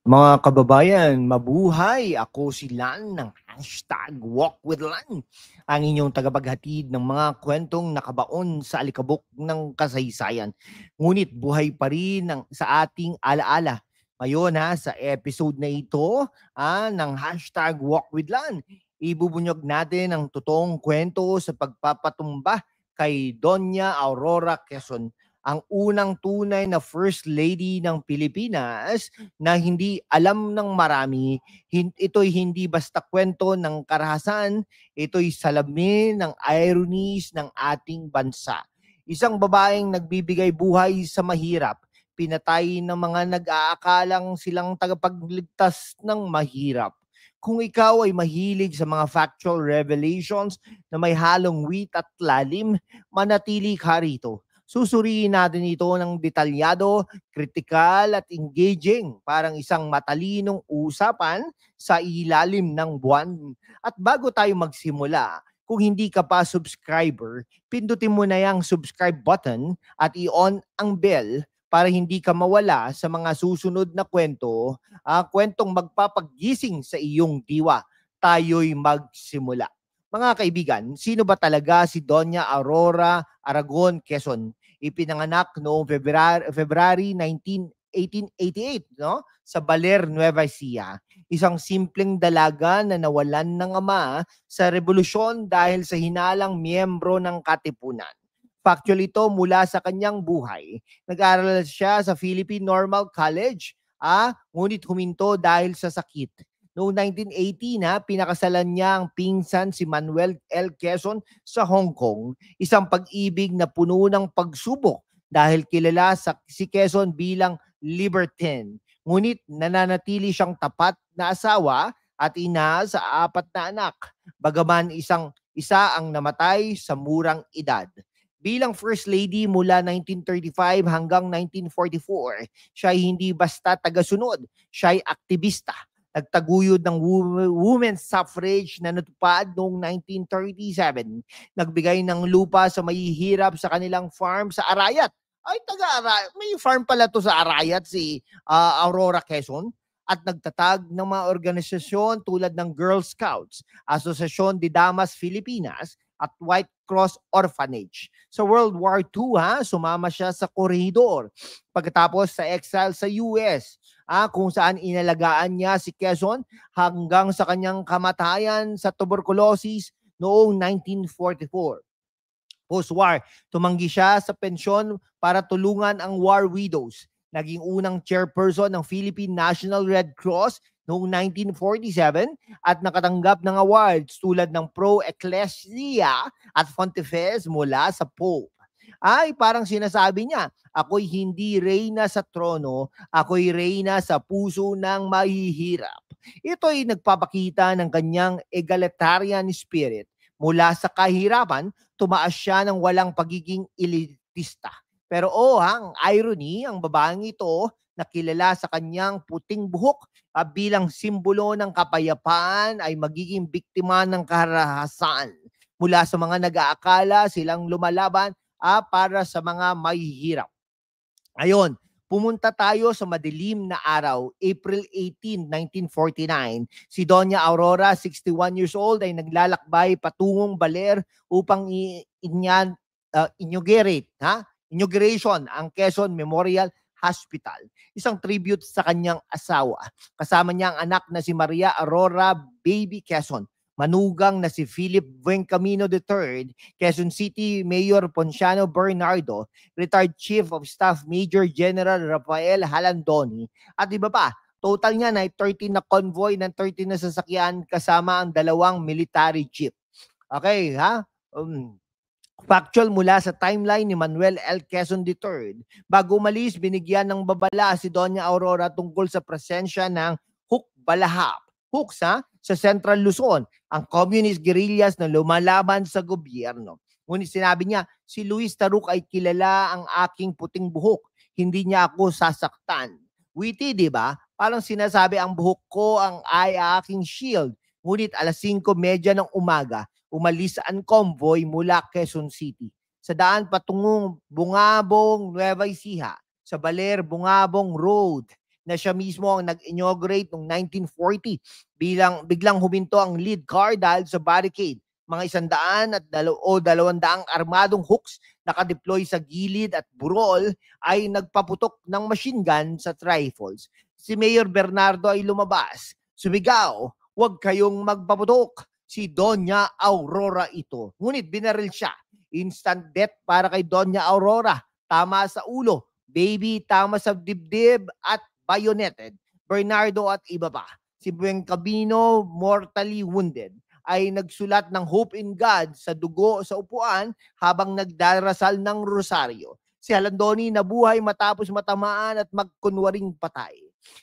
Mga kababayan, mabuhay! Ako si Lan ng #WalkWithLan, ang inyong tagapaghatid ng mga kwentong nakabaon sa alikabok ng kasaysayan. Ngunit buhay pa rin sa ating alaala. Ngayon sa episode na ito ng #WalkWithLan, ibubunyog natin ang totoong kwento sa pagpapatumba kay Doña Aurora Quezon, ang unang tunay na First Lady ng Pilipinas na hindi alam ng marami. Ito'y hindi basta kwento ng karahasan, ito'y salamin ng ironies ng ating bansa. Isang babaeng nagbibigay buhay sa mahirap, pinatay ng mga nag-aakalang silang tagapagligtas ng mahirap. Kung ikaw ay mahilig sa mga factual revelations na may halong wit at lalim, manatili ka rito. Susuriin natin ito ng detalyado, kritikal at engaging, parang isang matalinong usapan sa ilalim ng buwan. At bago tayo magsimula, kung hindi ka pa subscriber, pindutin mo na yung subscribe button at i-on ang bell para hindi ka mawala sa mga susunod na kwentong magpapagising sa iyong diwa. Tayo'y magsimula. Mga kaibigan, sino ba talaga si Doña Aurora Aragon Quezon? Ipinanganak noong February 1888, no? Sa Baler, Nueva Ecija. Isang simpleng dalaga na nawalan ng ama sa revolusyon dahil sa hinalang miyembro ng katipunan. Factual ito mula sa kanyang buhay. Nag-aral siya sa Philippine Normal College, ngunit huminto dahil sa sakit. Noong 1980 pinakasalan niya ang pinsan si Manuel L. Quezon sa Hong Kong, isang pag-ibig na puno ng pagsubok dahil kilala si Quezon bilang libertine. Ngunit nananatili siyang tapat na asawa at ina sa 4 na anak, bagaman isa ang namatay sa murang edad. Bilang First Lady mula 1935 hanggang 1944, siya ay hindi basta tagasunod, siya ay aktivista. Nagtaguyod ng women's suffrage na natupad noong 1937. Nagbigay ng lupa sa mahihirap sa kanilang farm sa Arayat. Ay, taga-Arayat. May farm pala to sa Arayat si Aurora Quezon. At nagtatag ng mga organisasyon tulad ng Girl Scouts, Asociación de Damas Filipinas, at White Cross Orphanage. Sa World War II, sumama siya sa koridor. Pagkatapos sa exile sa US, kung saan inalagaan niya si Quezon hanggang sa kanyang kamatayan sa tuberculosis noong 1944. Post-war, tumanggi siya sa pensyon para tulungan ang war widows. Naging unang chairperson ng Philippine National Red Cross noong 1947 at nakatanggap ng awards tulad ng Pro Ecclesia at Pontifex mula sa Pope. Ay, parang sinasabi niya, ako'y hindi reyna sa trono, ako'y reyna sa puso ng mahihirap. Ito'y nagpapakita ng kanyang egalitarian spirit. Mula sa kahirapan, tumaas siya ng walang pagiging elitista. Pero ang irony, ang babaeng ito na kilala sa kanyang puting buhok bilang simbolo ng kapayapaan ay magiging biktima ng karahasan mula sa mga nag-aakala silang lumalaban para sa mga mahihirap. Ngayon, pumunta tayo sa madilim na araw, April 18, 1949. Si Doña Aurora, 61 years old, ay naglalakbay patungong Baler upang inauguration ang Quezon Memorial Hospital. Isang tribute sa kanyang asawa. Kasama niya ang anak na si Maria Aurora Baby Quezon, manugang na si Philip Buencamino III, Quezon City Mayor Ponciano Bernardo, retired Chief of Staff Major General Rafael Halandoni, at iba pa. Total niya na 13 na convoy ng 13 na sasakyan kasama ang 2 military jeep. Okay, Factual mula sa timeline ni Manuel L. Quezon III. Bago umalis, binigyan ng babala si Doña Aurora tungkol sa presensya ng Hukbalahap. Hooks sa Central Luzon, ang communist guerrillas na lumalaban sa gobyerno. Ngunit sinabi niya, si Luis Taruc ay kilala ang aking puting buhok. Hindi niya ako sasaktan. Witty, di ba? Parang sinasabi ang buhok ko ay aking shield. Ngunit alas 5:30 ng umaga, umalis ang convoy mula Quezon City. Sa daan patungong Bungabong, Nueva Ecija, sa Baler, Bungabong Road, na siya mismo ang nag-inaugurate noong 1940. Biglang huminto ang lead car dahil sa barricade. Mga 200 armadong hooks nakadeploy sa gilid at burol ay nagpaputok ng machine gun sa rifles. Si Mayor Bernardo ay lumabas. Sumigaw, "Huwag kayong magpaputok." Si Doña Aurora ito. Ngunit binaril siya. Instant death para kay Doña Aurora. Tama sa ulo. Baby, tama sa dibdib at bayoneted. Bernardo at iba pa. Si Bueng Cabino, mortally wounded, ay nagsulat ng hope in God sa dugo sa upuan habang nagdarasal ng rosaryo. Si Halandoni nabuhay matapos matamaan at magkunwaring patay.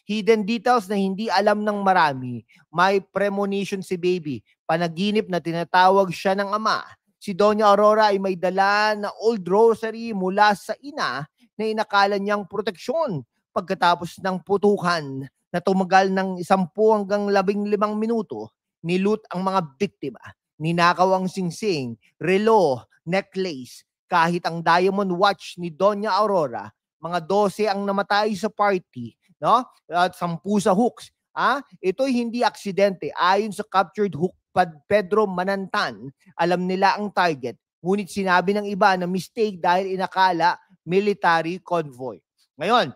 Hidden details na hindi alam ng marami. May premonition si baby. Panaginip na tinatawag siya ng ama. Si Doña Aurora ay may dala na old rosary mula sa ina na inakala niyang proteksyon. Pagkatapos ng putukan na tumagal ng 10 hanggang 15 minuto, niloot ang mga biktima. Ninakaw ang singsing, relo, necklace, kahit ang diamond watch ni Doña Aurora. Mga 12 ang namatay sa party, no? At 10 sa hooks. Ito'y hindi aksidente. Ayon sa captured hook Pedro Manantan, alam nila ang target. Ngunit sinabi ng iba na mistake dahil inakala military convoy. Ngayon,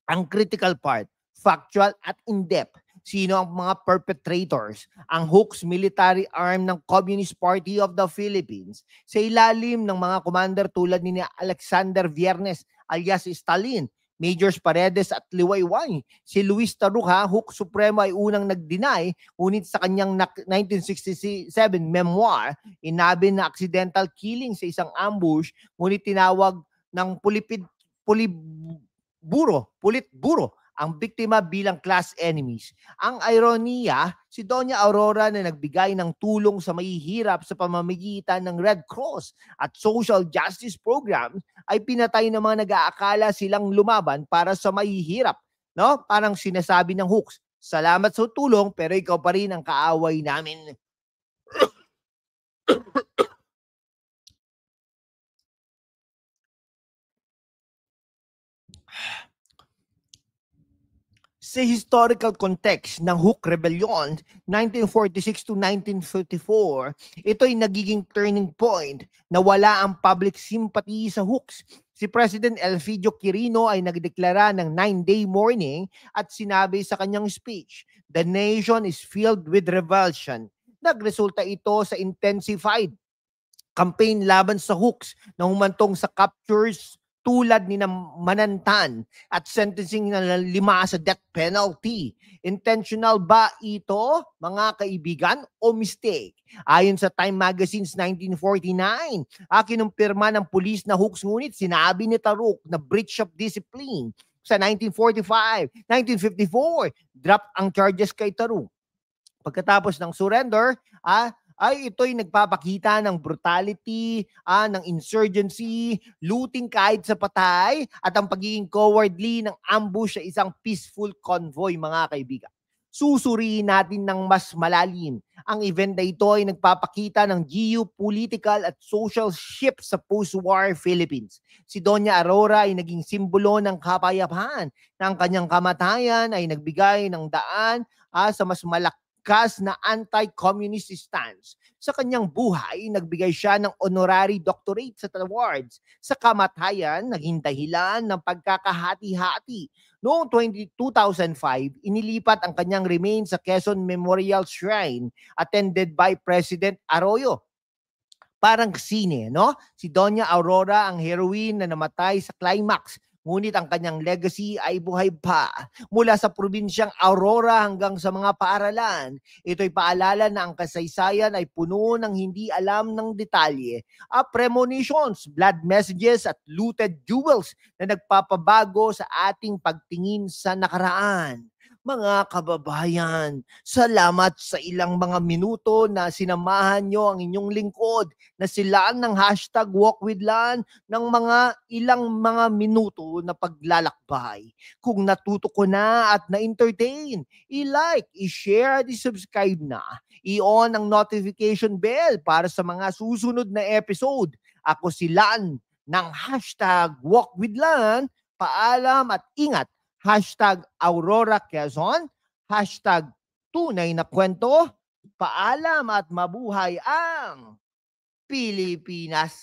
ang critical part, factual at in-depth. Sino ang mga perpetrators? Ang hooks military arm ng Communist Party of the Philippines sa ilalim ng mga commander tulad ni Alexander Viernes alias Stalin, Majors Paredes at Liwayway. Si Luis Taruja, Hook Supremo, ay unang nag-deny, ngunit sa kanyang 1967 memoir, inabi na accidental killing sa isang ambush, ngunit tinawag ng Politburo ang biktima bilang class enemies. Ang ironiya, si Doña Aurora na nagbigay ng tulong sa mahihirap sa pamamagitan ng Red Cross at social justice program ay pinatay ng mga nag-aakala silang lumaban para sa mahihirap. No? Parang sinasabi ng hooks, "Salamat sa tulong pero ikaw pa rin ang kaaway namin." Sa historical context ng Hook Rebellion, 1946 to 1954, ito'y nagiging turning point na wala ang public sympathy sa Hooks. Si President Elfidio Quirino ay nagdeklara ng 9-day mourning at sinabi sa kanyang speech, "The nation is filled with revulsion." Nagresulta ito sa intensified campaign laban sa Hooks na humantong sa captures tulad ni Manantan at sentencing na 5 sa death penalty. Intentional ba ito, mga kaibigan, o mistake? Ayon sa Time Magazine's 1949, kinumpirma ng pulis na Hooks, ngunit sinabi ni Taruk na breach of discipline. Sa 1945, 1954, drop ang charges kay Taruk. Pagkatapos ng surrender, ay ito'y nagpapakita ng brutality, ng insurgency, looting kahit sa patay, at ang pagiging cowardly ng ambush sa isang peaceful convoy, mga kaibigan. Susuriin natin ng mas malalim. Ang event na ito ay nagpapakita ng geopolitical at social shift sa post-war Philippines. Si Doña Aurora ay naging simbolo ng kapayapaan na ang kanyang kamatayan ay nagbigay ng daan sa mas malakas na anti-communist stance. Sa kanyang buhay, nagbigay siya ng honorary doctorate sa awards. Sa kamatayan, naging dahilan ng pagkakahati-hati. Noong 2005, inilipat ang kanyang remains sa Quezon Memorial Shrine, attended by President Arroyo. Parang sine, no? Si Doña Aurora ang heroine na namatay sa climax, ngunit ang kanyang legacy ay buhay pa. Mula sa probinsyang Aurora hanggang sa mga paaralan, ito'y paalala na ang kasaysayan ay puno ng hindi alam ng detalye. Premonitions, blood messages at looted jewels na nagpapabago sa ating pagtingin sa nakaraan. Mga kababayan, salamat sa ilang mga minuto na sinamahan nyo ang inyong lingkod na sila ng #WalkWithLan ng mga ilang mga minuto na paglalakbay. Kung natuto ko na at na-entertain, i-like, i-share at i-subscribe na. I-on ang notification bell para sa mga susunod na episode. Ako si Lan ng #WalkWithLan. Paalam at ingat hashtag Aurora Quezon, hashtag tunay na kwento. Paalam at mabuhay ang Pilipinas!